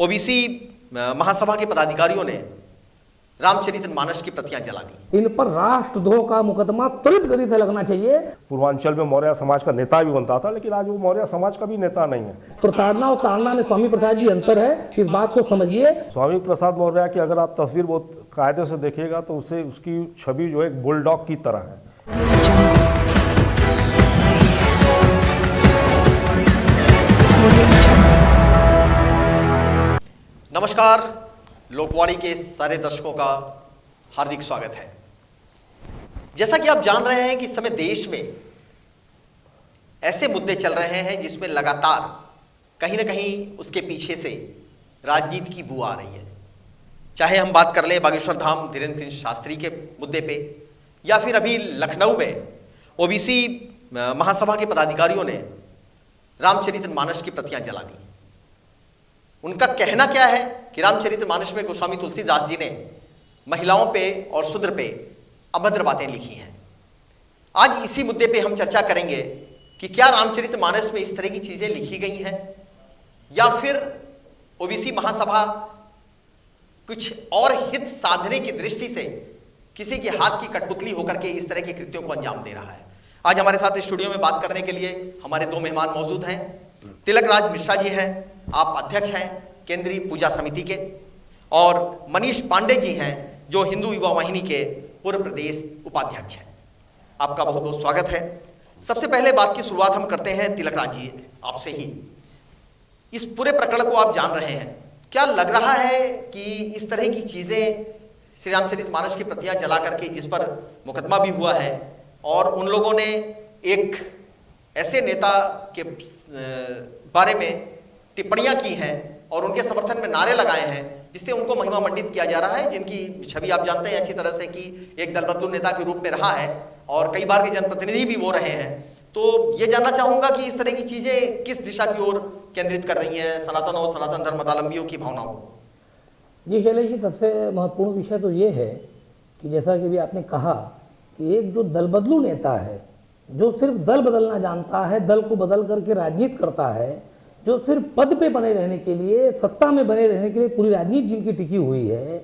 OBC महासभा के पदाधिकारियों ने रामचरितमानस की प्रतियां जला दी। इन पर राष्ट्रद्रोह का मुकदमा त्वरित गति से लगना चाहिए। पूर्वांचल में मौर्य समाज का नेता भी बनता था, लेकिन आज वो मौर्य समाज का भी नेता नहीं है। प्रताड़ना और ताड़ना में स्वामी प्रसाद जी अंतर है, इस बात को समझिए। स्वामी प्रसाद मौर्य की अगर आप तस्वीर बहुत कायदे से देखिएगा तो उसे उसकी छवि जो है एक बुलडॉग की तरह है। नमस्कार, लोकवाणी के सारे दर्शकों का हार्दिक स्वागत है। जैसा कि आप जान रहे हैं कि इस समय देश में ऐसे मुद्दे चल रहे हैं जिसमें लगातार कहीं ना कहीं उसके पीछे से राजनीति की बू आ रही है। चाहे हम बात कर लें बागेश्वर धाम धीरेन्द्र शास्त्री के मुद्दे पे, या फिर अभी लखनऊ में ओबीसी महासभा के पदाधिकारियों ने रामचरितमानस की प्रतियां जला दी। उनका कहना क्या है कि रामचरितमानस में गोस्वामी तुलसीदास जी ने महिलाओं पे और शूद्र पे अभद्र बातें लिखी हैं। आज इसी मुद्दे पे हम चर्चा करेंगे कि क्या रामचरितमानस में इस तरह की चीजें लिखी गई हैं, या फिर ओबीसी महासभा कुछ और हित साधने की दृष्टि से किसी के हाथ की कठपुतली होकर के इस तरह के कृत्यों को अंजाम दे रहा है। आज हमारे साथ स्टूडियो में बात करने के लिए हमारे दो मेहमान मौजूद हैं। तिलकराज मिश्रा जी हैं, आप अध्यक्ष हैं केंद्रीय पूजा समिति के, और मनीष पांडे जी हैं जो हिंदू युवा वाहिनी के पूर्व प्रदेश उपाध्यक्ष हैं। आपका बहुत बहुत स्वागत है। सबसे पहले बात की शुरुआत हम करते हैं तिलकराज जी आपसे ही। इस पूरे प्रकरण को आप जान रहे हैं, क्या लग रहा है कि इस तरह की चीजें श्री रामचरितमानस की प्रतियां जला करके जिस पर मुकदमा भी हुआ है, और उन लोगों ने एक ऐसे नेता के बारे में टिप्पणियां की हैं और उनके समर्थन में नारे लगाए हैं जिससे उनको महिमा मंडित किया जा रहा है, जिनकी छवि आप जानते हैं अच्छी तरह से कि एक दल बदलू नेता के रूप में रहा है और कई बार के जनप्रतिनिधि भी वो रहे हैं। तो ये जानना चाहूंगा कि इस तरह की चीजें किस दिशा की ओर केंद्रित कर रही हैं सनातन और सनातन धर्मावलंबियों की भावनाओं को। जी शैलेश जी, सबसे महत्वपूर्ण विषय तो ये है कि जैसा कि भी आपने कहा कि एक जो दल बदलू नेता है, जो सिर्फ दल बदलना जानता है, दल को बदल करके राजनीति करता है, जो सिर्फ पद पे बने रहने के लिए, सत्ता में बने रहने के लिए पूरी राजनीति जिनकी टिकी हुई है,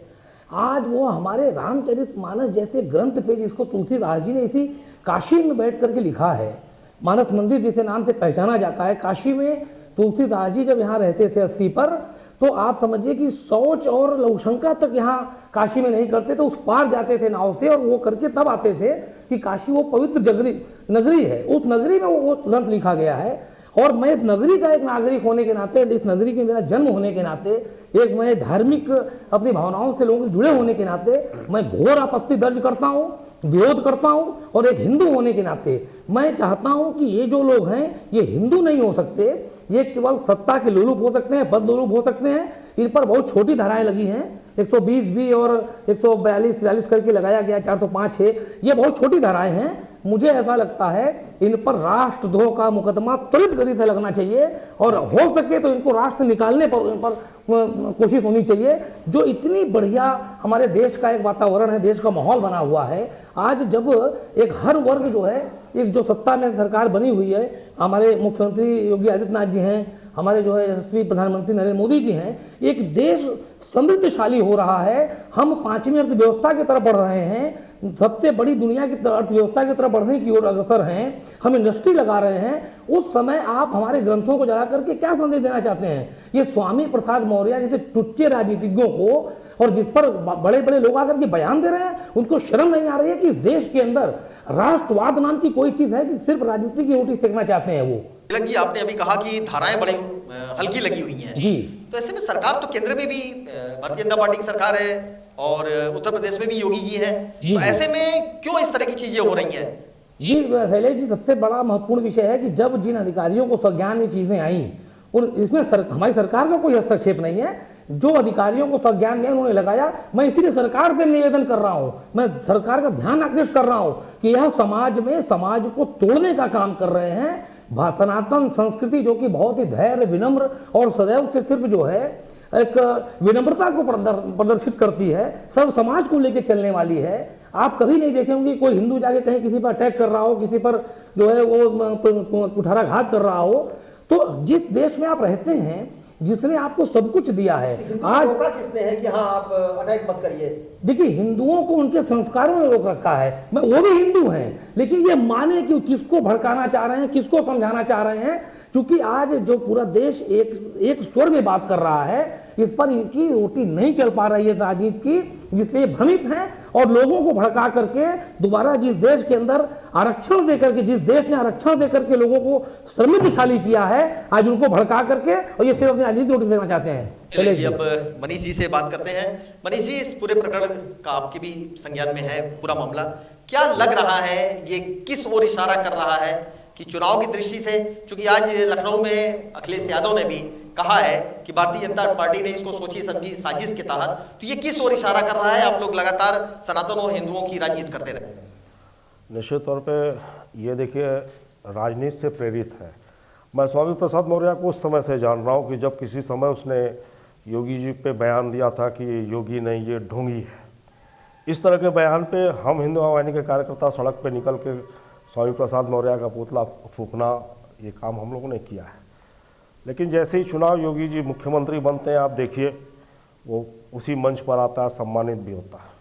आज वो हमारे रामचरितमानस जैसे ग्रंथ पे, जिसको तुलसीदास जी ने इसी काशी में बैठ करके लिखा है, मानस मंदिर जिसे नाम से पहचाना जाता है, काशी में तुलसीदास जी जब यहाँ रहते थे 80 पर, तो आप समझिए कि शौच और लघुशंका तक यहाँ काशी में नहीं करते थे, उस पार जाते थे नाव से, और वो करके तब आते थे कि काशी वो पवित्र नगरी है। उस नगरी में वो ग्रंथ लिखा गया है। और मैं इस नगरी का एक नागरिक होने के नाते, इस नगरी के मेरा जन्म होने के नाते, एक मैं धार्मिक अपनी भावनाओं से लोगों से जुड़े होने के नाते मैं घोर आपत्ति दर्ज करता हूँ, विरोध करता हूँ। और एक हिंदू होने के नाते मैं चाहता हूँ कि ये जो लोग हैं ये हिंदू नहीं हो सकते, ये केवल सत्ता के लोलुप हो सकते हैं, पद लोलुप हो सकते हैं। इन पर बहुत छोटी धाराएं लगी हैं, 120 भी और 142 करके लगाया गया, 405 है, ये बहुत छोटी धाराएं हैं। मुझे ऐसा लगता है इन पर राष्ट्रद्रोह का मुकदमा त्वरित गति से लगना चाहिए, और हो सके तो इनको राष्ट्र से निकालने पर इन पर कोशिश होनी चाहिए। जो इतनी बढ़िया हमारे देश का एक वातावरण है, देश का माहौल बना हुआ है, आज जब एक हर वर्ग जो है, एक जो सत्ता में सरकार बनी हुई है, हमारे मुख्यमंत्री योगी आदित्यनाथ जी हैं, हमारे जो है यशस्वी प्रधानमंत्री नरेंद्र मोदी जी हैं, एक देश समृद्धशाली हो रहा है। हम 5वीं अर्थव्यवस्था की तरफ बढ़ रहे हैं, सबसे बड़ी दुनिया की अर्थव्यवस्था की तरफ बढ़ने की ओर अग्रसर हैं, हम इंडस्ट्री लगा रहे हैं। उस समय आप हमारे ग्रंथों को जला करके क्या संदेश देना चाहते हैं? ये स्वामी प्रसाद मौर्य जैसे टुच्चे राजनीतिज्ञों को, और जिस पर बड़े बड़े लोग आकर के बयान दे रहे हैं, उनको शर्म नहीं आ रही है कि इस देश के अंदर राष्ट्रवाद नाम की कोई चीज है कि सिर्फ राजनीति की रोटी सेकना चाहते हैं वो। तिलक जी, आपने अभी कहा कि धाराएं बड़ी हल्की लगी हुई हैं जी, तो ऐसे में सरकार तो केंद्र में भी भारतीय जनता पार्टी की सरकार है और उत्तर प्रदेश में भी योगी जी है, तो ऐसे में क्यों इस तरह की चीजें हो रही हैं? जी शैलेश जी, सबसे बड़ा महत्वपूर्ण विषय है कि जब जिन अधिकारियों को संज्ञान में चीजें आई, और इसमें हमारी सरकार का कोई हस्तक्षेप नहीं है, जो अधिकारियों को संज्ञान में उन्होंने लगाया, मैं इसीलिए सरकार से निवेदन कर रहा हूं, मैं सरकार का ध्यान आकृष्ट कर रहा हूं कि यह समाज को तोड़ने का काम कर रहे हैं। सनातन संस्कृति जो कि बहुत ही धैर्य, विनम्र और सदैव से सिर्फ जो है एक विनम्रता को प्रदर्शित करती है, सब समाज को लेकर चलने वाली है। आप कभी नहीं देखे होंगे कोई हिंदू जाके कहीं किसी पर अटैक कर रहा हो, किसी पर जो है वो कुठाराघात कर रहा हो। तो जिस देश में आप रहते हैं, जिसने आपको सब कुछ दिया है। आज रोका किसने है कि हाँ आप अटैक मत करिए? देखिए, हिंदुओं को उनके संस्कारों ने रोक रखा है। वो भी हिंदू हैं, लेकिन ये माने कि किसको भड़काना चाह रहे हैं, किसको समझाना चाह रहे हैं, क्योंकि आज जो पूरा देश एक स्वर में बात कर रहा है, इस पर इनकी रोटी नहीं चल पा रही है राजनीति की, इसलिए भ्रमित हैं और लोगों को भड़का करके दोबारा जिस देश के अंदर आरक्षण देकर के, जिस देश ने आरक्षण देकर के लोगों को समृद्धशाली किया है, आज उनको भड़का करके और ये सिर्फ अपनी राजनीति रोटी देना चाहते हैं। चलिए जी, अब मनीष जी से बात करते हैं। मनीष जी, इस पूरे प्रकरण का आपके भी संज्ञान में है पूरा मामला, क्या लग रहा है ये किस ओर इशारा कर रहा है कि चुनाव की दृष्टि से, चूंकि आज लखनऊ में अखिलेश यादव ने भी कहा है कि भारतीय जनता पार्टी ने इसको सोची समझी साजिश के तहत, तो ये किस ओर इशारा कर रहा है? आप लोग लगातार सनातन और हिंदुओं की राजनीति करते रहे। निश्चित तौर पे ये देखिए राजनीति से प्रेरित है। मैं स्वामी प्रसाद मौर्य को उस समय से जान रहा हूँ कि जब किसी समय उसने योगी जी पे बयान दिया था कि ये योगी नहीं, ये ढोंगी है। इस तरह के बयान पे हम हिंदू आवानी के कार्यकर्ता सड़क पे निकल के स्वामी प्रसाद मौर्य का पुतला फूंकना, ये काम हम लोगों ने किया है। लेकिन जैसे ही चुनाव योगी जी मुख्यमंत्री बनते हैं, आप देखिए वो उसी मंच पर आता है, सम्मानित भी होता है।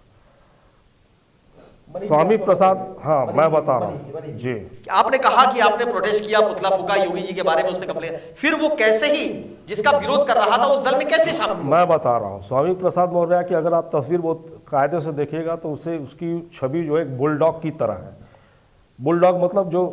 स्वामी प्रसाद, हाँ मैं बता रहा हूँ जी। आपने कहा कि आपने प्रोटेस्ट किया, पुतला फूका योगी जी के बारे में, उसने कंप्लेन, फिर वो कैसे ही जिसका विरोध कर रहा था उस दल में कैसे शामिल? मैं बता रहा हूँ, स्वामी प्रसाद मौर्य की अगर आप तस्वीर बहुत कायदे से देखिएगा तो उसे उसकी छवि जो एक बुलडॉग की तरह है। बुलडॉग मतलब जो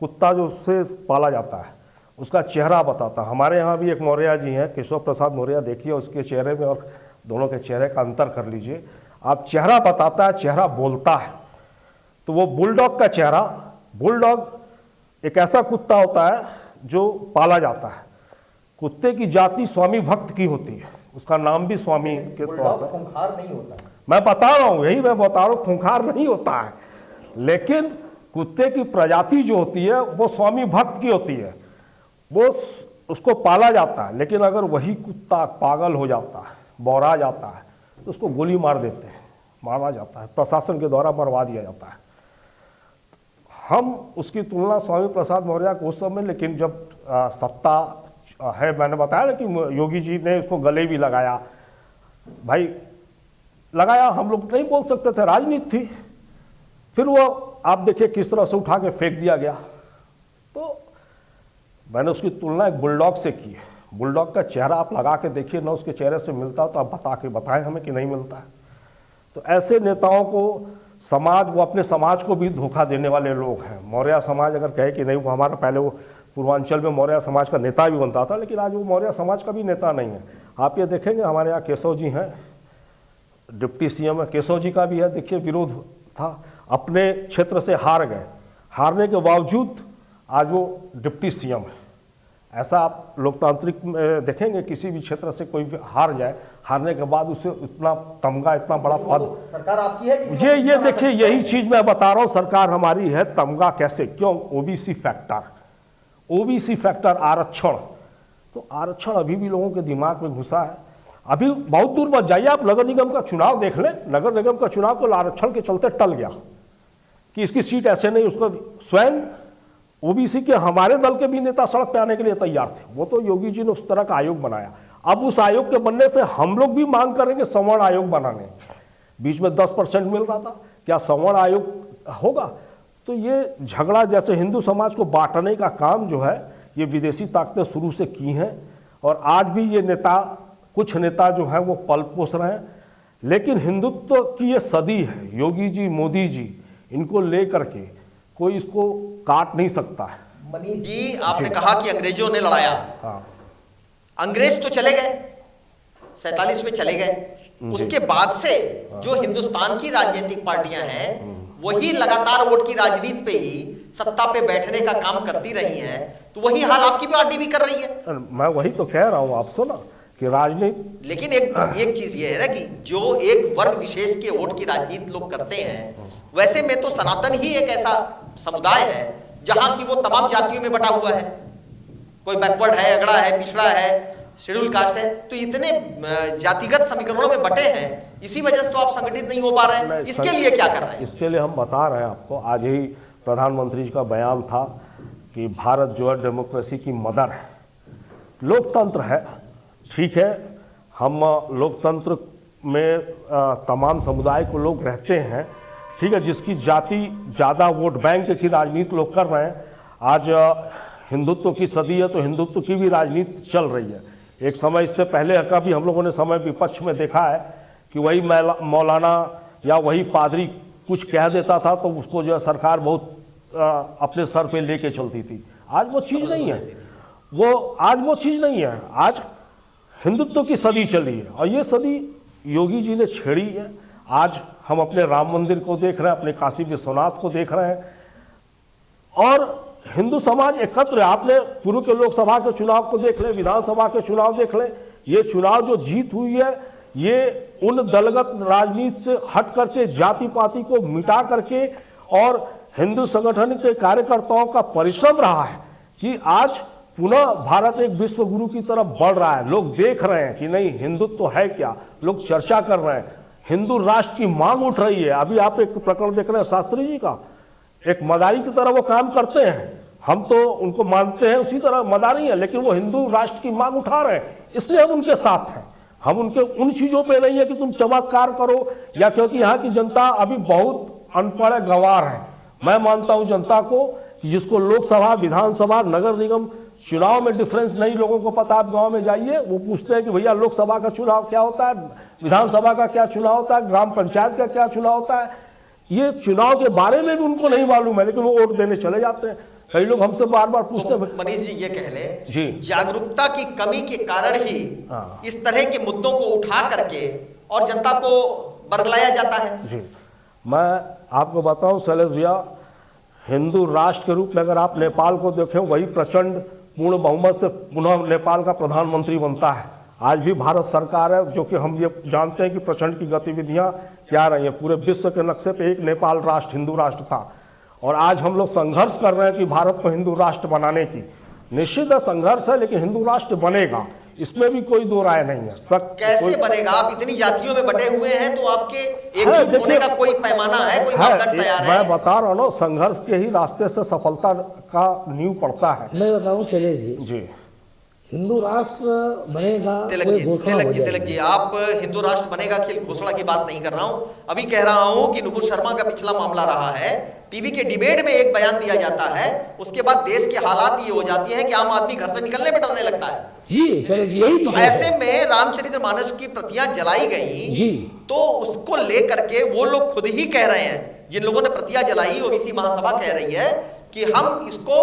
कुत्ता जो उससे पाला जाता है, उसका चेहरा बताता। हमारे यहाँ भी एक मौर्य जी हैं, केशव प्रसाद मौर्य, देखिए उसके चेहरे में और दोनों के चेहरे का अंतर कर लीजिए आप। चेहरा बताता है, चेहरा बोलता है। तो वो बुलडॉग का चेहरा, बुलडॉग एक ऐसा कुत्ता होता है जो पाला जाता है। कुत्ते की जाति स्वामी भक्त की होती है, उसका नाम भी स्वामी के तौर पर। खूंखार नहीं होता, मैं बता रहा हूँ, यही मैं बता रहा हूँ, खूंखार नहीं होता है, लेकिन कुत्ते की प्रजाति जो होती है वो स्वामी भक्त की होती है, वो उसको पाला जाता है। लेकिन अगर वही कुत्ता पागल हो जाता है, बौरा जाता है, तो उसको गोली मार देते हैं, मारा जाता है, प्रशासन के द्वारा मरवा दिया जाता है। हम उसकी तुलना स्वामी प्रसाद मौर्य को उस समय, लेकिन जब सत्ता है, मैंने बताया ना कि योगी जी ने उसको गले भी लगाया, भाई लगाया, हम लोग नहीं बोल सकते थे, राजनीति थी। फिर वो आप देखिए किस तरह से उठा के फेंक दिया गया। तो मैंने उसकी तुलना एक बुलडॉग से की है। बुलडॉग का चेहरा आप लगा के देखिए ना, उसके चेहरे से मिलता तो आप बताएं हमें कि नहीं मिलता है। तो ऐसे नेताओं को समाज, वो अपने समाज को भी धोखा देने वाले लोग हैं। मौर्य समाज अगर कहे कि नहीं, वो हमारा पहले वो पूर्वांचल में मौर्य समाज का नेता भी बनता था, लेकिन आज वो मौर्य समाज का भी नेता नहीं है। आप ये देखेंगे हमारे यहाँ केशव जी हैं, डिप्टी सीएम है, केशव जी का भी है, देखिए विरोध था, अपने क्षेत्र से हार गए, हारने के बावजूद आज वो डिप्टी सीएम है। ऐसा आप लोकतांत्रिक में देखेंगे, किसी भी क्षेत्र से कोई भी हार जाए, हारने के बाद उसे इतना तमगा, इतना बड़ा पद। सरकार आपकी है, ये देखिए, यही चीज मैं बता रहा हूँ, सरकार हमारी है, तमगा कैसे, क्यों? ओबीसी फैक्टर, ओबीसी फैक्टर, आरक्षण। तो आरक्षण अभी भी लोगों के दिमाग में घुसा है। अभी बहुत दूर मत जाइए, आप नगर निगम का चुनाव देख लें, नगर निगम का चुनाव तो आरक्षण के चलते टल गया कि इसकी सीट ऐसे नहीं, उसको स्वयं ओबीसी के हमारे दल के भी नेता सड़क पे आने के लिए तैयार थे। वो तो योगी जी ने उस तरह का आयोग बनाया। अब उस आयोग के बनने से हम लोग भी मांग करेंगे सवर्ण आयोग बनाने। बीच में 10% मिल रहा था, क्या सवर्ण आयोग होगा? तो ये झगड़ा जैसे हिंदू समाज को बांटने का काम जो है, ये विदेशी ताकतें शुरू से की हैं, और आज भी ये नेता, कुछ नेता जो हैं वो पल पोस रहे हैं। लेकिन हिंदुत्व की ये सदी है, योगी जी, मोदी जी, इनको लेकर के कोई इसको काट नहीं सकता है। मनीष जी, आपने कहा कि अंग्रेजों ने लड़ाया। हाँ, अंग्रेज तो चले गए, 47 में चले गए, उसके बाद से जो हिंदुस्तान की राजनीतिक पार्टियां हैं वही लगातार वोट की राजनीति पे ही सत्ता पे बैठने का काम करती रही हैं। तो वही हाल आपकी पार्टी भी कर रही है। मैं वही तो कह रहा हूँ, आप सुना कि राजनीति। लेकिन एक चीज ये है ना कि जो एक वर्ग विशेष के वोट की राजनीति लोग करते हैं, वैसे में तो सनातन ही एक ऐसा समुदाय है जहां की वो तमाम जातियों में बटा हुआ है। कोई बैकवर्ड है, अगड़ा है, पिछड़ा है, शेड्यूल कास्ट है, तो इतने जातिगत समीकरणों में बटे हैं, इसी वजह से तो आप संगठित नहीं हो पा रहे हैं। इसके लिए क्या कर रहे हैं? इसके लिए हम बता रहे हैं आपको, आज ही प्रधानमंत्री जी का बयान था कि भारत जो है डेमोक्रेसी की मदर है। लोकतंत्र है, ठीक है, हम लोकतंत्र में तमाम समुदाय को लोग रहते हैं, ठीक है, जिसकी जाति ज़्यादा वोट बैंक की राजनीति लोग कर रहे हैं। आज हिंदुत्व की सदी है तो हिंदुत्व की भी राजनीति चल रही है। एक समय इससे पहले का भी हम लोगों ने समय विपक्ष में देखा है कि वही मौलाना या वही पादरी कुछ कह देता था तो उसको जो है सरकार बहुत अपने सर पे लेके चलती थी। आज वो चीज़ नहीं है, आज वो चीज़ नहीं है। आज हिंदुत्व की सदी चली है और ये सदी योगी जी ने छेड़ी है। आज हम अपने राम मंदिर को देख रहे हैं, अपने काशी विश्वनाथ को देख रहे हैं और हिंदू समाज एकत्र है। आपने पूर्व के लोकसभा के चुनाव को देख लें, विधानसभा के चुनाव देख लें, ये चुनाव जो जीत हुई है ये उन दलगत राजनीति से हट करके जाति पाति को मिटा करके और हिंदू संगठन के कार्यकर्ताओं का परिश्रम रहा है कि आज पुनः भारत एक विश्व गुरु की तरफ बढ़ रहा है। लोग देख रहे हैं कि नहीं हिंदुत्व तो है क्या, लोग चर्चा कर रहे हैं, हिंदू राष्ट्र की मांग उठ रही है। अभी आप एक प्रकरण देख रहे हैं शास्त्री जी का, एक मदारी की तरह वो काम करते हैं, हम तो उनको मानते हैं उसी तरह मदारी है, लेकिन वो हिंदू राष्ट्र की मांग उठा रहे हैं, इसलिए हम उनके साथ हैं। हम उनके उन चीजों पे नहीं है कि तुम चमत्कार करो या क्योंकि यहाँ की जनता अभी बहुत अनपढ़ है, गंवार है। मैं मानता हूँ जनता को कि जिसको लोकसभा, विधानसभा, नगर निगम चुनाव में डिफरेंस नहीं लोगों को पता। आप गांव में जाइए, वो पूछते हैं कि भैया लोकसभा का चुनाव क्या होता है, विधानसभा का क्या चुनाव होता है, ग्राम पंचायत का क्या चुनाव होता है। ये चुनाव के बारे में भी उनको नहीं मालूम है, लेकिन वो वोट देने चले जाते हैं। कई लोग हमसे बार बार पूछते हैं। मनीष जी ये कह ले जी, जागरूकता की कमी के कारण ही इस तरह के मुद्दों को उठा करके और जनता को बरगलाया जाता है। जी, मैं आपको बताऊं शैलेश भैया, हिंदू राष्ट्र के रूप में अगर आप नेपाल को देखें, वही प्रचंड पूर्ण बहुमत से पुनः नेपाल का प्रधानमंत्री बनता है। आज भी भारत सरकार है, जो कि हम ये जानते हैं कि प्रचंड की गतिविधियां क्या रही हैं। पूरे विश्व के नक्शे पे एक नेपाल राष्ट्र, हिंदू राष्ट्र था और आज हम लोग संघर्ष कर रहे हैं कि भारत को हिंदू राष्ट्र बनाने की। निश्चित है संघर्ष है, लेकिन हिंदू राष्ट्र बनेगा, इसमें भी कोई दो राय नहीं है। कैसे बनेगा? आप इतनी जातियों में बटे हुए हैं तो आपके एकजुट होने का कोई पैमाना है, कोई मापदंड तैयार है? मैं बता रहा हूँ, संघर्ष के ही रास्ते से सफलता का नींव पड़ता है। मैं बताऊं शैलेश जी, हिंदू राष्ट्र बनेगा, तिलक जी आप हिंदू राष्ट्र बनेगा की घोषणा की बात नहीं कर रहा हूं, अभी कह रहा हूं कि नुपुर शर्मा का पिछला मामला रहा है। टीवी के डिबेट में एक बयान दिया जाता है, उसके बाद देश के हालात ये हो जाती है कि आम आदमी घर से निकलने में डरने लगता है। जी यही तो ऐसे में रामचरितमानस की प्रतियां जलाई गई जी, तो उसको लेकर के वो लोग खुद ही कह रहे हैं, जिन लोगों ने प्रतियां जलाई, ओबीसी महासभा कह रही है कि हम इसको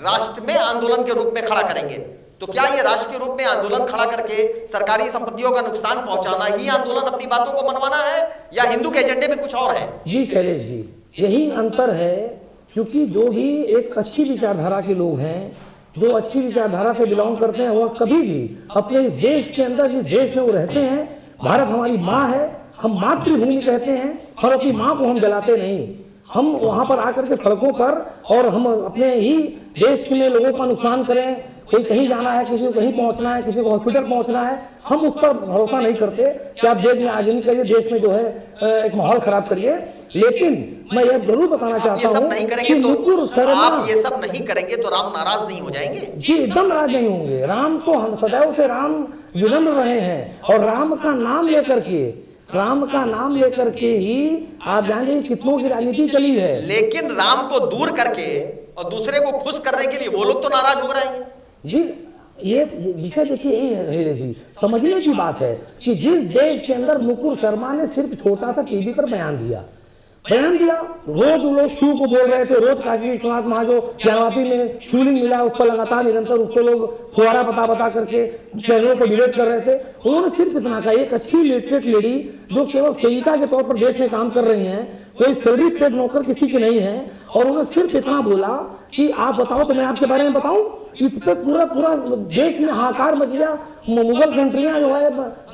राष्ट्र में आंदोलन के रूप में खड़ा करेंगे। तो क्या ये राष्ट्र के रूप में आंदोलन खड़ा करके सरकारी संपत्तियों का नुकसान पहुंचाना ही आंदोलन, अपनी बातों को मनवाना है, या हिंदू के एजेंडे में कुछ और है? जी शैलेश जी, यही अंतर है। क्योंकि जो भी एक अच्छी विचारधारा के लोग हैं, जो अच्छी विचारधारा से बिलोंग करते हैं, वह कभी भी अपने देश के अंदर, जिस देश में वो रहते हैं, भारत हमारी माँ है, हम मातृभूमि कहते हैं, और अपनी माँ को हम जलाते नहीं। हम वहां पर आकर के सड़कों पर और हम अपने ही देश के लिए लोगों का नुकसान करें, कोई कहीं जाना है, किसी को कहीं पहुंचना है, किसी को हॉस्पिटल पहुंचना है, हम उस पर भरोसा नहीं करते कि आप देश में आज़ादी करिए, देश में जो है एक माहौल खराब करिए। लेकिन मैं यह जरूर बताना चाहता हूँ कि नुपुर शर्मा, आप ये सब नहीं करेंगे तो राम नाराज नहीं हो जाएंगे? जी एकदम नाराज नहीं होंगे। राम तो हम सदैव से राम विनम्र रहे हैं और राम का नाम लेकर के ही आप जानेंगे कितनों की राजनीति चली है। लेकिन राम को दूर करके और दूसरे को खुश करने के लिए वो लोग तो नाराज हो रहे हैं। जी ये विषय देखिए, यही है समझने की बात है कि जिस देश के अंदर नुपुर शर्मा ने सिर्फ छोटा सा टीवी पर बयान दिया, रोज लोग शिव को बोल रहे थे, रोज काशी विश्वनाथ वहां जो ज्ञानवापी में शिवलिंग मिला उस पर लगातार निरंतर उसको लोग फुहारा बता करके चैनलों पर डिबेट कर रहे थे। उन्होंने सिर्फ इतना कहा, एक अच्छी लिटरेट लेडी जो केवल सेविका के तौर पर देश में काम कर रही हैं, कोई सैलरी पेड नौकर किसी के नहीं है, और उन्होंने सिर्फ इतना बोला कि आप बताओ तो मैं आपके बारे में बताऊं। इस पे पूरा देश में हाहाकार मच गया, मुगल कंट्रियां जो है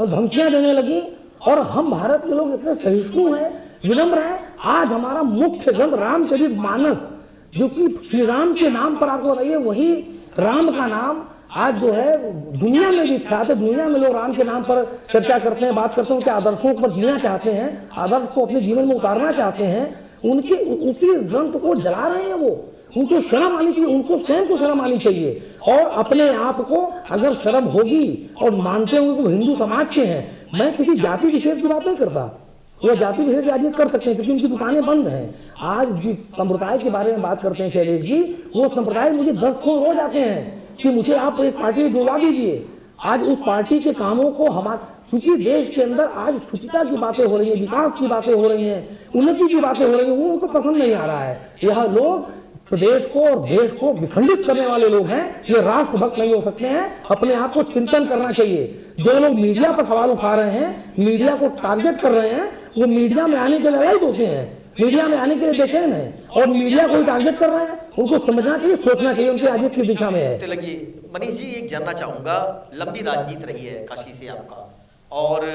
धमकियां देने लगी, और हम भारत के लोग इतने सहिष्णु हैं, विनम्र हैं। आज हमारा मुख्य ग्रंथ रामचरितमानस, जो कि श्री राम के नाम पर, आपको बताइए, वही राम का नाम आज जो है दुनिया में विख्यात है। दुनिया में लोग राम के नाम पर चर्चा करते हैं, बात करते हैं, उनके आदर्शों पर जीना चाहते हैं, आदर्श को अपने जीवन में उतारना चाहते हैं। उनके उसी ग्रंथ को जला रहे हैं वो। उनको शर्म आनी चाहिए, उनको स्वयं को शर्म आनी चाहिए। और अपने आप को अगर शर्म होगी और मानते होंगे कि वो हिंदू समाज के हैं, मैं किसी जाति विशेष की बात नहीं करता, वो जाति विशेष की राजनीति कर सकते हैं क्योंकि उनकी दुकानें बंद हैं। आज जिस संप्रदाय के बारे में बात करते हैं शैलेश जी, वो संप्रदाय मुझे 10 फोन रोज आते हैं कि मुझे आप एक पार्टी में जुड़वा दीजिए। आज उस पार्टी के कामों को क्योंकि देश के अंदर आज शुचिता की बातें हो रही है, विकास की बातें हो रही हैं, उन्नति की बातें हो रही हैं, वो उनको पसंद नहीं आ रहा है। यह लोग प्रदेश को और देश को विखंडित करने वाले लोग हैं, ये राष्ट्रभक्त नहीं हो सकते हैं। अपने आप को चिंतन करना चाहिए। जो लोग मीडिया पर सवाल उठा रहे हैं, मीडिया को टारगेट कर रहे हैं, वो मीडिया में आने के लिए लड़ाई होते हैं, मीडिया में आने के लिए बेचैन है और मीडिया को टारगेट कर रहे हैं। उनको समझना चाहिए, सोचना चाहिए, उनकी आजीत की दिशा में है। लगी मनीष जी, एक जानना चाहूंगा, लंबी राजनीति रही है काशी से आपका, और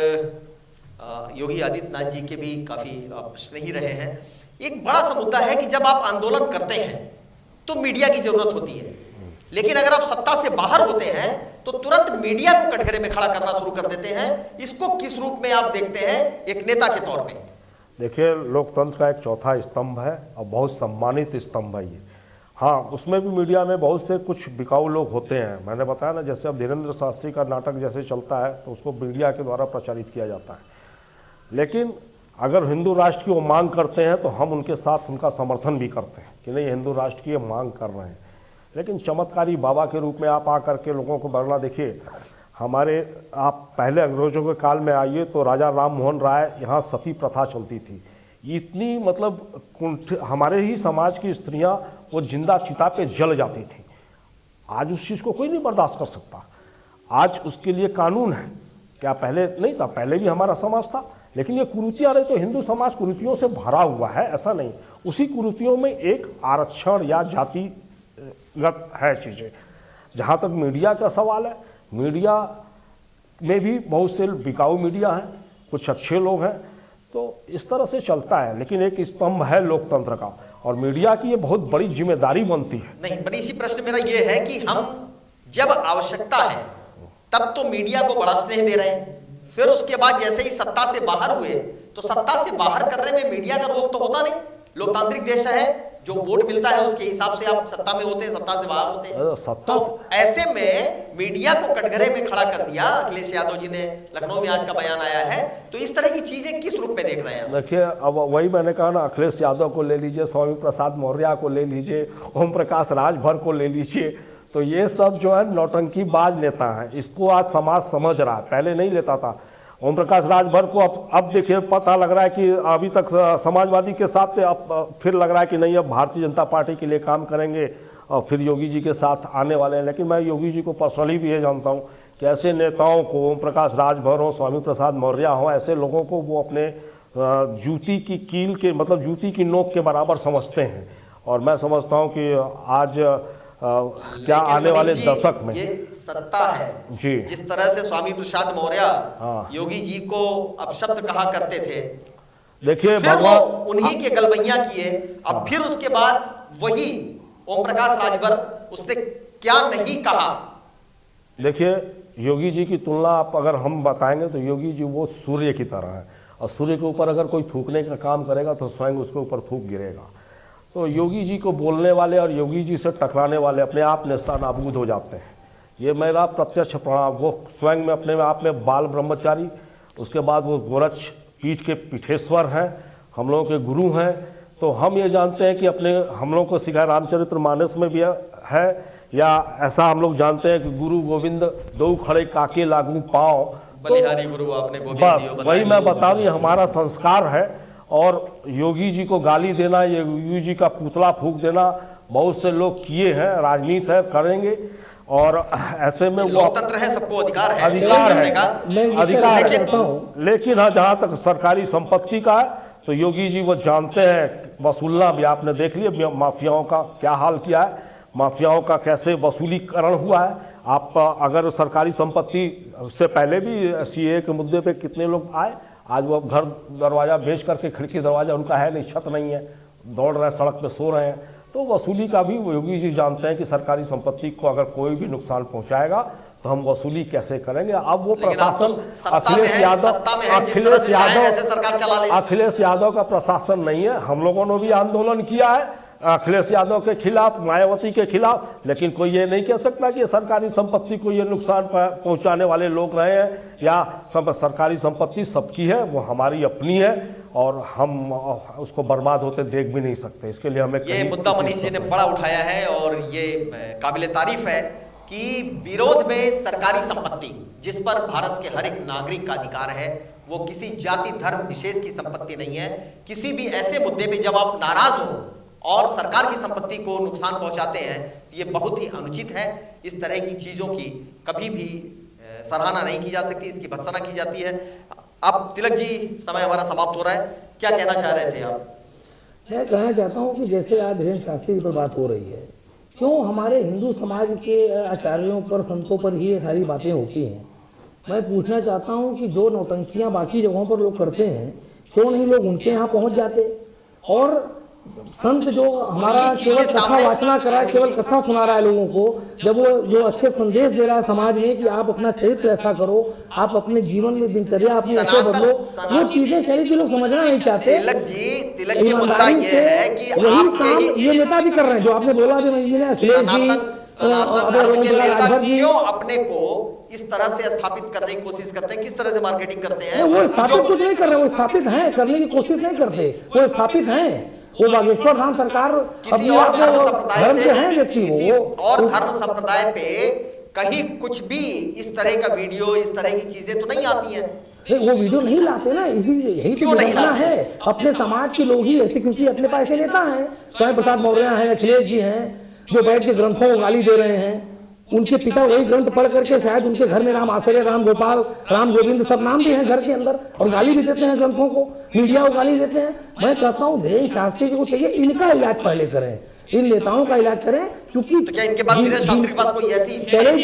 योगी आदित्यनाथ जी के भी काफी स्नेही रहे हैं। एक बड़ा सा मुद्दा है कि जब आप आंदोलन करते हैं तो मीडिया की जरूरत होती है, लेकिन अगर आप सत्ता से बाहर होते हैं तो तुरंत मीडिया को कटघरे में खड़ा करना शुरू कर देते हैं। इसको किस रूप में आप देखते हैं एक नेता के तौर पे? देखिए, लोकतंत्र का एक चौथा स्तंभ है और बहुत सम्मानित स्तंभ है ये। हाँ, उसमें भी मीडिया में बहुत से कुछ बिकाऊ लोग होते हैं। मैंने बताया ना, जैसे अब धीरेन्द्र शास्त्री का नाटक जैसे चलता है तो उसको मीडिया के द्वारा प्रचारित किया जाता है। लेकिन अगर हिंदू राष्ट्र की वो मांग करते हैं तो हम उनके साथ उनका समर्थन भी करते हैं कि नहीं, हिंदू राष्ट्र की ये मांग कर रहे हैं। लेकिन चमत्कारी बाबा के रूप में आप आकर के लोगों को बरना देखिए। आप पहले अंग्रेजों के काल में आइए तो राजा राम मोहन राय यहाँ सती प्रथा चलती थी। इतनी मतलब हमारे ही समाज की स्त्रियां वो जिंदा चिता पे जल जाती थी। आज उस चीज़ को कोई नहीं बर्दाश्त कर सकता। आज उसके लिए कानून है। क्या पहले नहीं था? पहले भी हमारा समाज था, लेकिन ये कुरीतियाँ रही तो हिंदू समाज कुरीतियों से भरा हुआ है, ऐसा नहीं। उसी कुरीतियों में एक आरक्षण या जातिगत है चीज़ें। जहाँ तक मीडिया का सवाल है, मीडिया में भी बहुत से बिकाऊ मीडिया हैं, कुछ अच्छे लोग हैं, तो इस तरह से चलता है। लेकिन एक स्तंभ है लोकतंत्र का और मीडिया की ये बहुत बड़ी जिम्मेदारी बनती है। नहीं, मनीषी, प्रश्न मेरा ये है कि हम जब आवश्यकता है तब तो मीडिया को बड़ा स्नेह दे रहे हैं, फिर उसके बाद जैसे ही सत्ता से बाहर हुए तो सत्ता से बाहर करने में मीडिया का रोल तो होता नहीं। लोकतांत्रिक देश है, जो वोट मिलता है उसके हिसाब से आप सत्ता में होते हैं, सत्ता से बाहर होते हैं। तो ऐसे में मीडिया को कटघरे में खड़ा कर दिया अखिलेश यादव जी ने। लखनऊ में आज का बयान आया है, तो इस तरह की चीजें किस रूप में देख रहे हैं? देखिए, अब वही मैंने कहा ना, अखिलेश यादव को ले लीजिए, स्वामी प्रसाद मौर्य को ले लीजिए, ओम प्रकाश राजभर को ले लीजिए, तो ये सब जो है नौटंकीबाज नेता है। इसको आज समाज समझ रहा है, पहले नहीं लेता था। ओम प्रकाश राजभर को अब देखिए पता लग रहा है कि अभी तक समाजवादी के साथ थे, अब फिर लग रहा है कि नहीं, अब भारतीय जनता पार्टी के लिए काम करेंगे और फिर योगी जी के साथ आने वाले हैं। लेकिन मैं योगी जी को पर्सनली भी ये जानता हूँ कि ऐसे नेताओं को, ओम प्रकाश राजभर हो, स्वामी प्रसाद मौर्य हो, ऐसे लोगों को वो अपने जूती की कील के मतलब जूती की नोक के बराबर समझते हैं। और मैं समझता हूँ कि आज क्या आने वाले दशक में ये सत्ता है जी, जिस तरह से स्वामी प्रसाद मौर्य योगी जी को अपशब्द कहा करते थे, देखिए भगवान उन्हीं के गलबैया किए। अब फिर उसके बाद वही ओम प्रकाश राजभर, उसने क्या नहीं कहा। देखिए, योगी जी की तुलना आप अगर हम बताएंगे तो योगी जी वो सूर्य की तरह है, और सूर्य के ऊपर अगर कोई थूकने का काम करेगा तो स्वयं उसके ऊपर थूक गिरेगा। तो योगी जी को बोलने वाले और योगी जी से टकराने वाले अपने आप नेस्तानाबूद हो जाते हैं। ये मेरा प्रत्यक्ष प्रमाण। वो स्वयं में अपने आप में बाल ब्रह्मचारी, उसके बाद वो गोरक्ष पीठ के पीठेश्वर हैं, हम लोगों के गुरु हैं। तो हम ये जानते हैं कि अपने हम लोगों को सिखाया रामचरितमानस में भी है, या ऐसा हम लोग जानते हैं कि गुरु गोविंद दो खड़े काके लागू पाँव, बलिहारी गुरु आपने बस वही मैं बताऊँ, ये हमारा संस्कार है। और योगी जी को गाली देना, ये योगी जी का पुतला फूंक देना बहुत से लोग किए हैं, राजनीति है, करेंगे। और ऐसे में वो लोकतंत्र है, सबको अधिकार है, अधिकार है। लेकिन हाँ, जहाँ तक सरकारी संपत्ति का है तो योगी जी वो जानते हैं वसूलना भी। आपने देख लिया माफियाओं का क्या हाल किया है, माफियाओं का कैसे वसूलीकरण हुआ है। आप अगर सरकारी संपत्ति से पहले भी सीए के मुद्दे पे कितने लोग आए, आज वो घर दरवाज़ा बेच करके, खिड़की दरवाज़ा उनका है नहीं, छत नहीं है, दौड़ रहे हैं, सड़क पे सो रहे हैं। तो वसूली का भी योगी जी जानते हैं कि सरकारी संपत्ति को अगर कोई भी नुकसान पहुंचाएगा तो हम वसूली कैसे करेंगे। अब वो प्रशासन अखिलेश यादव का प्रशासन नहीं है। हम लोगों ने भी आंदोलन किया है, अखिलेश यादव के खिलाफ, मायावती के खिलाफ, लेकिन कोई ये नहीं कह सकता कि सरकारी संपत्ति को ये नुकसान पहुंचाने वाले लोग रहे हैं या सरकारी संपत्ति सबकी है, वो हमारी अपनी है और हम उसको बर्बाद होते देख भी नहीं सकते। इसके लिए हमें ये मुद्दा मनीष जी ने बड़ा उठाया है और ये काबिले तारीफ है कि विरोध में सरकारी संपत्ति जिस पर भारत के हर एक नागरिक का अधिकार है, वो किसी जाति धर्म विशेष की संपत्ति नहीं है। किसी भी ऐसे मुद्दे पे जब आप नाराज हो और सरकार की संपत्ति को नुकसान पहुंचाते हैं, ये बहुत ही अनुचित है। इस तरह की चीजों की कभी भी सराहना नहीं की जा सकती, इसकी भत्सना की जाती है। अब तिलक जी, समय हमारा समाप्त हो रहा है, क्या कहना चाह रहे थे आप? मैं कहना चाहता हूँ कि जैसे आज धीरेन्द्र शास्त्री पर बात हो रही है, क्यों हमारे हिंदू समाज के आचार्यों पर, संतों पर ही ये सारी बातें होती हैं। मैं पूछना चाहता हूँ कि जो नौटंकियाँ बाकी जगहों पर लोग करते हैं, क्यों नहीं लोग उनके यहाँ पहुँच जाते? और संत जो हमारा केवल कथा वाचना करा, केवल कथा सुना रहा है लोगों को, जब वो जो अच्छे संदेश दे रहा है समाज में कि आप अपना चरित्र ऐसा करो, आप अपने जीवन में दिनचर्या अपनी ऐसे बदलो, वो चीजें शरीर के लोग समझना नहीं चाहते। तिलक जी मुद्दा ये है कि वही काम ये नेता भी कर रहे हैं, जो आपने बोला क्यों अपने को इस तरह से स्थापित करने की कोशिश करते हैं, किस तरह से मार्केटिंग करते हैं? वो स्थापित कुछ नहीं कर रहे, वो स्थापित हैं, करने की कोशिश नहीं करते, वो स्थापित हैं। वो बागेश्वर धाम सरकार किसी और धर्म संप्रदाय से हैं व्यक्ति, किसी और धर्म संप्रदाय पे कहीं कुछ भी इस तरह का वीडियो, इस तरह की चीजें तो नहीं आती हैं। वो वीडियो नहीं लाते ना, यही तो नहीं है। अपने समाज के लोग ही ऐसी कुछ अपने पास ऐसे लेता है। स्वामी प्रसाद मौर्य हैं, अखिलेश जी हैं, जो बैठ के ग्रंथों को गाली दे रहे हैं। उनके पिता वही ग्रंथ पढ़ करके शायद उनके घर में राम आश्रय, राम गोपाल, राम गोविंद सब नाम भी हैं घर के अंदर, और गाली भी देते हैं ग्रंथों को, मीडिया को गाली देते हैं। मैं कहता हूँ धीरेन्द्र शास्त्री जी को चाहिए इनका इलाज पहले करें, इन नेताओं का इलाज करें, क्योंकि तो क्या इनके पास धीरेन्द्र शास्त्री के पास कोई ऐसी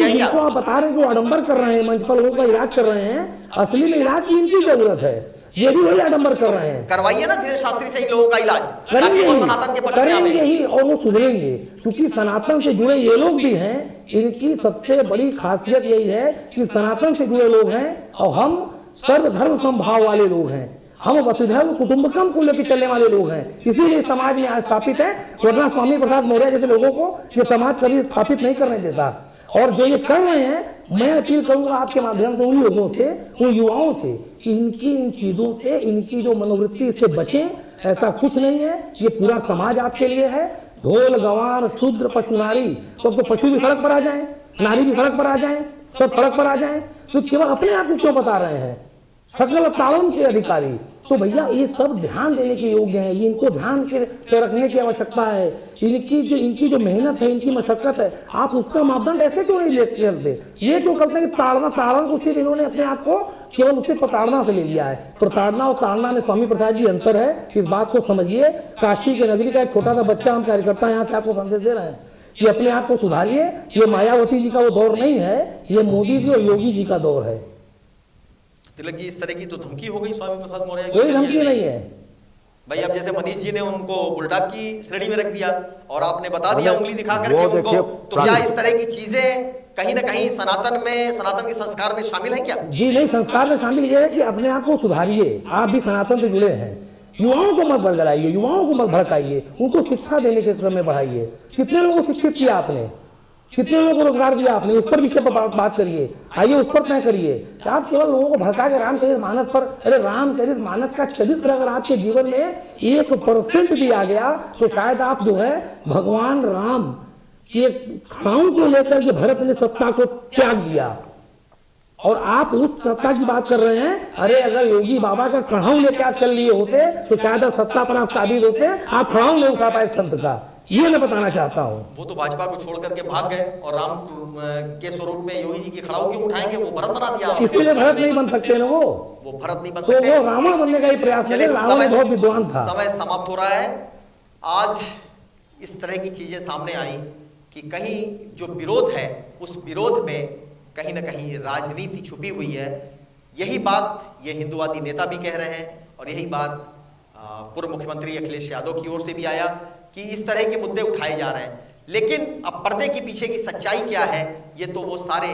जिनको आप बता रहे हैं कि आडंबर कर रहे हैं, मंच पर लोगों का इलाज कर रहे हैं, असली में इलाज की इनकी जरूरत है। ये भी वही आडंबर कर रहे हैं। करवाइए ना धीरेन्द्र शास्त्री से इन लोगों का इलाज, करेंगे वो सनातन के पक्ष में आवे। ही, और वो सुधरेंगे, क्योंकि सनातन से जुड़े ये लोग भी हैं। इनकी सबसे बड़ी खासियत यही है कि सनातन से जुड़े लोग हैं और हम सर्वधर्म समभाव वाले लोग हैं, हम वसुधैव कुटुंबकम को लेकर चलने वाले लोग हैं, इसीलिए समाज में आज स्थापित है। वरना स्वामी प्रसाद मौर्य जैसे लोगों को ये समाज कभी स्थापित नहीं करने देता। और जो ये कर रहे हैं, मैं अपील करूंगा आपके माध्यम से उन लोगों से, उन युवाओं से, कि इनकी इन चीजों से, इनकी जो मनोवृत्ति से बचें। ऐसा कुछ नहीं है, ये पूरा समाज आपके लिए है। ढोल गवार शूद्र पशु नारी, तो पशु भी सड़क पर आ जाएं, नारी भी सड़क पर आ जाएं, सब सड़क पर आ जाएं, तो केवल अपने आप को क्यों बता रहे हैं? सकल ताड़न के अधिकारी। तो भैया ये सब ध्यान देने के योग्य है, ये इनको ध्यान से रखने की आवश्यकता है। इनकी जो मेहनत है, इनकी मशक्कत है, आप उसका मापदंड ऐसे क्यों नहीं लेते? ये जो करते हैं कि ताड़ना को सिर्फ इन्होंने अपने आप को केवल उससे प्रताड़ना से ले लिया है। प्रताड़ना और ताड़ना में स्वामी प्रसाद जी अंतर है, इस बात को समझिए। काशी के नगरी का एक छोटा सा बच्चा, हम कार्यकर्ता यहाँ से आपको संदेश दे रहे हैं कि अपने आप को सुधारिए। ये मायावती जी का वो दौर नहीं है, ये मोदी जी और योगी जी का दौर है। तिलक जी, इस तरह की तो धमकी हो गई स्वामी प्रसाद मौर्य की? कोई धमकी नहीं है भाई। अब जैसे मनीष जी ने उनको उल्टा की श्रेणी में रख दिया और आपने बता दिया उंगली दिखा करके उनको, तो क्या इस तरह की चीजें कहीं ना कहीं सनातन के संस्कार में शामिल है क्या? जी नहीं, संस्कार में शामिल ये है कि अपने आप को सुधारिए। आप भी सनातन से जुड़े हैं, युवाओं को मत बदलाइए, युवाओं को मत भड़काइए, उनको शिक्षा देने के क्रम में बढ़ाइए। कितने लोगों को शिक्षित किया आपने, कितने लोगों को रोजगार दिया आपने, उस पर विषय पर बात करिए, आइए उस पर तय करिए। आप केवल लोगों को भड़का के रामचरितमानस पर, अरे रामचरितमानस का चरित्र अगर आपके जीवन में 1% भी आ गया तो शायद आप जो है भगवान राम के खड़ाऊ को लेकर के भरत ने सत्ता को त्याग दिया, और आप उस सत्ता की बात कर रहे हैं। अरे अगर योगी बाबा का कड़ाऊ लेकर आप चल लिए होते तो शायद सत्ता पर आप काबिज होते, आप कड़ाऊ नहीं उठा पाए संत का, ये मैं बताना चाहता हूँ। वो तो भाजपा को छोड़ करके भाग गए और राम के स्वरूप में योगी जी की खड़ाऊ क्यों उठाएंगे? वो भरत बना दिया। इसीलिए भरत नहीं बन सकते ना, वो भरत नहीं बन सकते, तो वो रावण बनने का ही प्रयास है। रावण बहुत विद्वान था। समय समाप्त हो रहा है। आज इस तरह की चीजें सामने आई कि कहीं जो विरोध है, उस विरोध में कहीं ना कहीं राजनीति छुपी हुई है। यही बात ये हिंदुवादी नेता भी कह रहे हैं और यही बात पूर्व मुख्यमंत्री अखिलेश यादव की ओर से भी आया कि इस तरह के मुद्दे उठाए जा रहे हैं। लेकिन अब पर्दे के पीछे की सच्चाई क्या है, ये तो वो सारे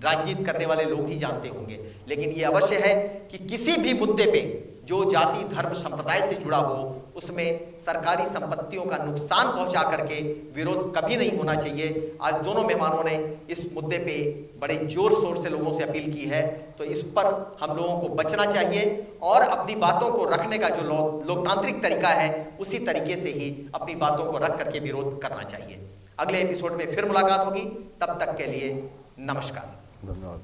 राजनीति करने वाले लोग ही जानते होंगे। लेकिन ये अवश्य है कि किसी भी मुद्दे पे जो जाति धर्म संप्रदाय से जुड़ा हो उसमें सरकारी संपत्तियों का नुकसान पहुंचा करके विरोध कभी नहीं होना चाहिए। आज दोनों मेहमानों ने इस मुद्दे पे बड़े जोर शोर से लोगों से अपील की है, तो इस पर हम लोगों को बचना चाहिए और अपनी बातों को रखने का जो लोकतांत्रिक तरीका है उसी तरीके से ही अपनी बातों को रख करके विरोध करना चाहिए। अगले एपिसोड में फिर मुलाकात होगी, तब तक के लिए नमस्कार। धन्यवाद।